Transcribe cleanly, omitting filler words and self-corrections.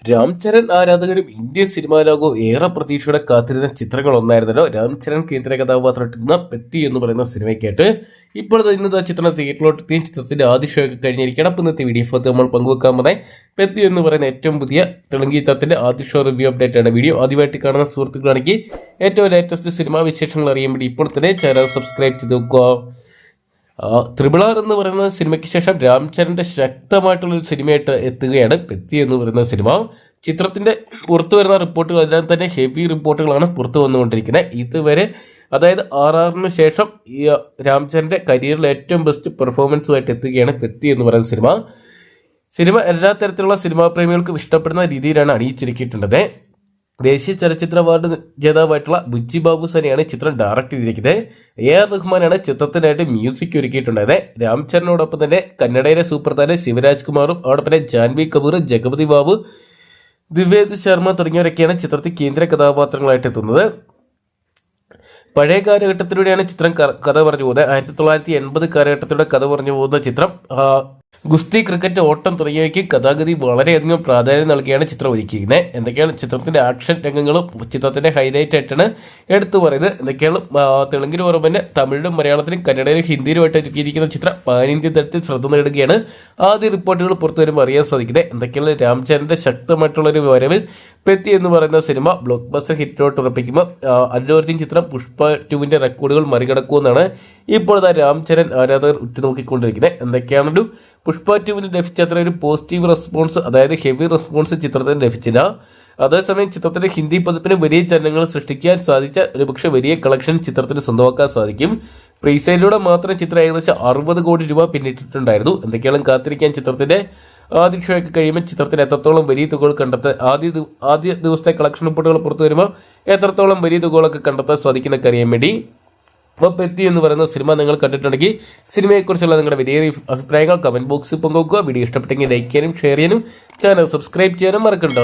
രാം ചരൺ ആരാധകരും Indian cinema ലോകവും ഏറെ പ്രതീക്ഷയോടെ കാത്തിരുന്ന ചിത്രങ്ങൾ ഒന്നായിരുന്നല്ലോ രാം ചരൺ കേന്ദ്ര കഥാപാത്രമെത്തുന്ന പെട്ടി എന്ന് പറയുന്ന സിനിമയ്ക്കായിട്ട് ഇപ്പോൾ ഇന്നത്തെ ചിത്രം തിയേറ്ററിലോട്ട് എത്തിയ ചിത്രത്തിന്റെ ആദ്യ ഷോ ഒക്കെ കഴിഞ്ഞിരിക്കണം. അപ്പോൾ ഇന്നത്തെ വീഡിയോ ഫോട്ടോ നമ്മൾ പങ്കുവെക്കാൻ പോകുന്നത് പെട്ടി എന്ന് പറയുന്ന ഏറ്റവും പുതിയ തെലുങ്ക് ചിത്രത്തിന്റെ ആദ്യ ഷോ റിവ്യൂ അപ്ഡേറ്റ് ആണ്. വീഡിയോ ആദ്യമായിട്ട് കാണുന്ന സുഹൃത്തുക്കളാണെങ്കിൽ ഏറ്റവും ലേറ്റസ്റ്റ് സിനിമാ വിശേഷങ്ങൾ അറിയാൻ വേണ്ടി ഇപ്പോൾ തന്നെ ചാനൽ സബ്സ്ക്രൈബ് ചെയ്ത് നോക്കുക. ത്രിപിൾ എന്ന് പറയുന്ന സിനിമയ്ക്ക് ശേഷം രാം ചരണിന്റെ ശക്തമായിട്ടുള്ളൊരു സിനിമയായിട്ട് എത്തുകയാണ് പെത്തി എന്ന് പറയുന്ന സിനിമ. ചിത്രത്തിന്റെ പുറത്തു വരുന്ന റിപ്പോർട്ടുകൾ എല്ലാം തന്നെ ഹെവി റിപ്പോർട്ടുകളാണ് പുറത്തു വന്നുകൊണ്ടിരിക്കുന്നത്. ഇതുവരെ അതായത് RRറിന് ശേഷം ഈ രാം ചരണിന്റെ കരിയറിൽ ഏറ്റവും ബെസ്റ്റ് പെർഫോമൻസുമായിട്ട് എത്തുകയാണ് പെത്തി എന്ന് പറയുന്ന സിനിമ എല്ലാ തരത്തിലുള്ള സിനിമാ പ്രേമികൾക്കും ഇഷ്ടപ്പെടുന്ന രീതിയിലാണ് അണിയിച്ചൊരുക്കിയിട്ടുള്ളത്. ദേശീയ ചലച്ചിത്ര അവാർഡ് ജേതാവായിട്ടുള്ള ബുച്ചി ബാബു സനെയാണ് ചിത്രം ഡയറക്ട് ചെയ്തിരിക്കുന്നത്. AR റഹ്മാനാണ് ചിത്രത്തിനായിട്ട് മ്യൂസിക് ഒരുക്കിയിട്ടുണ്ടായത്. രാം ചരണിനോടൊപ്പം തന്നെ കന്നഡയിലെ സൂപ്പർ താരം ശിവരാജ് കുമാറും അതോടൊപ്പം തന്നെ ജാൻവി കപൂർ, ജഗപതി ബാബു, ദിവേദ് ശർമ്മ തുടങ്ങിയവരൊക്കെയാണ് ചിത്രത്തിൽ കേന്ദ്ര കഥാപാത്രങ്ങളായിട്ട് എത്തുന്നത്. പഴയ കാലഘട്ടത്തിലൂടെയാണ് ചിത്രം കഥ പറഞ്ഞു പോകുന്നത്. 1980 കാലഘട്ടത്തിലൂടെ കഥ പറഞ്ഞു പോകുന്ന ചിത്രം ഗുസ്തി, ക്രിക്കറ്റ്, ഓട്ടം തുടങ്ങിയവയ്ക്ക് കഥാഗതി വളരെയധികം പ്രാധാന്യം നൽകിയാണ് ചിത്രം ഒരുക്കിയിരിക്കുന്നത്. എന്തൊക്കെയാണ് ചിത്രത്തിന്റെ ആക്ഷൻ രംഗങ്ങളും ചിത്രത്തിന്റെ ഹൈലൈറ്റ് ആയിട്ടാണ് എടുത്തു പറയുന്നത്. എന്തൊക്കെയാണ് തെലുങ്കിന് പുറമെ തമിഴിലും മലയാളത്തിലും കന്നഡയിലും ഹിന്ദിയിലുമായിട്ട് ഒരുക്കിയിരിക്കുന്ന ചിത്രം പാൻ ഇന്ത്യൻ തലത്തിൽ ശ്രദ്ധ നേടുകയാണ്. ആദ്യ റിപ്പോർട്ടുകൾ പുറത്തു വരുമ്പോൾ അറിയാൻ സാധിക്കുന്നത് എന്തൊക്കെയാണ് രാം ചരണിന്റെ ശക്തമായിട്ടുള്ള ഒരു വരവിൽ പെത്തി എന്ന് പറയുന്ന സിനിമ ബ്ലോക്ക് ബസ്റ്റർ ഹിറ്റോട്ട് ഉറപ്പിക്കുമ്പോൾ അല്ലു അർജുൻ ചിത്രം പുഷ്പ 2 റെക്കോർഡുകൾ മറികടക്കുമെന്നാണ് ഇപ്പോൾ രാം ചരൺ ആരാധകർ ഉറ്റുനോക്കിക്കൊണ്ടിരിക്കുന്നത്. എന്തൊക്കെയാണല്ലോ പുഷ്പ 2 ലഭിച്ച അത്ര ഒരു പോസിറ്റീവ് റെസ്പോൺസ്, അതായത് ഹെവി റെസ്പോൺസ് ചിത്രത്തിന് ലഭിച്ചില്ല. അതേസമയം ചിത്രത്തിന്റെ ഹിന്ദി പതിപ്പിന് വലിയ ചലനങ്ങൾ സൃഷ്ടിക്കാൻ സാധിച്ച ഒരുപക്ഷെ വലിയ കളക്ഷൻ ചിത്രത്തിന് സ്വന്തമാക്കാൻ സാധിക്കും. പ്രീസെയിലൂടെ മാത്രം ചിത്രം ഏകദേശം 60 കോടി രൂപ പിന്നിട്ടിട്ടുണ്ടായിരുന്നു. എന്തൊക്കെയാണ് കാത്തിരിക്കാൻ ചിത്രത്തിന്റെ ആദ്യ ഷോ ഒക്കെ കഴിയുമ്പോൾ ചിത്രത്തിന് എത്രത്തോളം വലിയ തുകകൾ ആദ്യ ദിവസത്തെ കളക്ഷൻ റിപ്പോർട്ടുകൾ പുറത്തു വരുമ്പോൾ എത്രത്തോളം വലിയ തുകകളൊക്കെ കണ്ടെത്താൻ സാധിക്കുന്നൊക്കെ അറിയാൻ വേണ്ടി അപ്പോൾ പെത്തി എന്ന് പറയുന്ന സിനിമ നിങ്ങൾ കണ്ടിട്ടുണ്ടെങ്കിൽ സിനിമയെക്കുറിച്ചുള്ള നിങ്ങളുടെ വലിയ അഭിപ്രായങ്ങൾ കമന്റ് ബോക്സിൽ പങ്കുവെക്കുക. വീഡിയോ ഇഷ്ടപ്പെട്ടെങ്കിൽ ലൈക്ക് ചെയ്യാനും ഷെയർ ചെയ്യാനും ചാനൽ സബ്സ്ക്രൈബ് ചെയ്യാനും മറക്കണ്ട.